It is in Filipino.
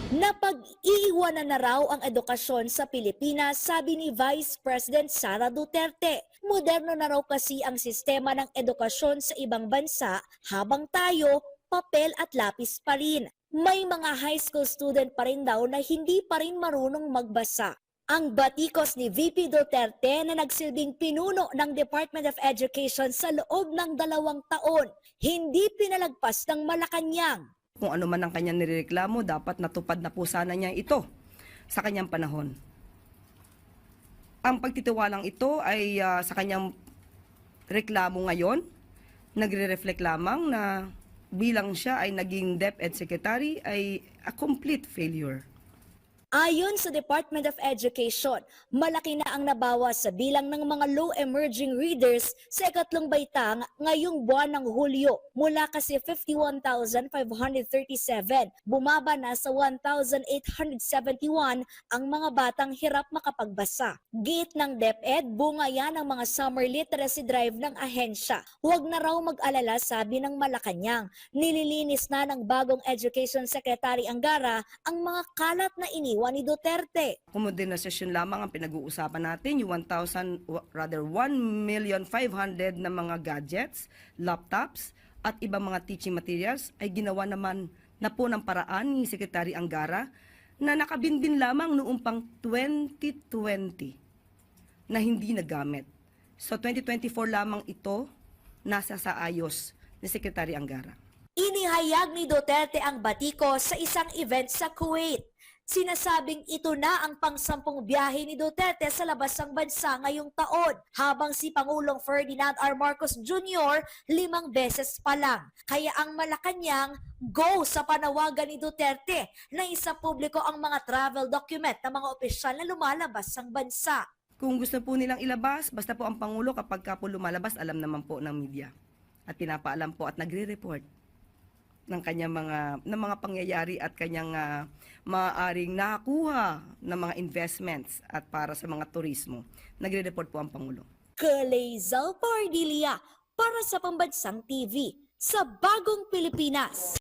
Napag-iiwanan na raw ang edukasyon sa Pilipinas, sabi ni Vice President Sara Duterte. Moderno na raw kasi ang sistema ng edukasyon sa ibang bansa habang tayo, papel at lapis pa rin. May mga high school student pa rin daw na hindi pa rin marunong magbasa. Ang batikos ni VP Duterte na nagsilbing pinuno ng Department of Education sa loob ng 2 taon, hindi pinalagpas ng Malacanang. Kung ano man ang kanyang nireklamo, dapat natupad na po sana niya ito sa kanyang panahon. Ang pagtitiwalang ito ay sa kanyang reklamo ngayon, nagre-reflect lamang na bilang siya ay naging DepEd Secretary ay a complete failure. Ayon sa Department of Education, malaki na ang nabawas sa bilang ng mga low emerging readers sa ikatlong baitang ngayong buwan ng Hulyo. Mula kasi 51,537, bumaba na sa 1,871 ang mga batang hirap makapagbasa. Gate ng DepEd, bunga yan ng mga summer literacy drive ng ahensya. Huwag na raw mag-alala, sabi ng Malacanang. Nililinis na ng bagong Education Secretary Angara ang mga kalat na iniwan ni Duterte. Modernisasyon lamang ang pinag-uusapan natin, yung 1,500,000 na mga gadgets, laptops, at ibang mga teaching materials ay ginawa naman na po ng paraan ni Secretary Angara na nakabinbin lamang noong pang 2020 na hindi nagamit. So 2024 lamang ito nasa sa ayos ni Secretary Angara. Inihayag ni Duterte ang batiko sa isang event sa Kuwait. Sinasabing ito na ang pang-10 biyahe ni Duterte sa labas ng bansa ngayong taon, habang si Pangulong Ferdinand R. Marcos Jr. 5 beses pa lang. Kaya ang Malacanang go sa panawagan ni Duterte na isapubliko ang mga travel document ng mga opisyal na lumalabas ng bansa. Kung gusto po nilang ilabas, basta po ang Pangulo kapag ka po lumalabas, alam naman po ng media. At pinapaalam po at nagre-report ng kanyang mga pangyayari at kanyang maaaring nakakuha ng mga investments at para sa mga turismo. Nagre-report po ang Pangulo. Kalezal Pardilia para sa Pambansang TV sa Bagong Pilipinas.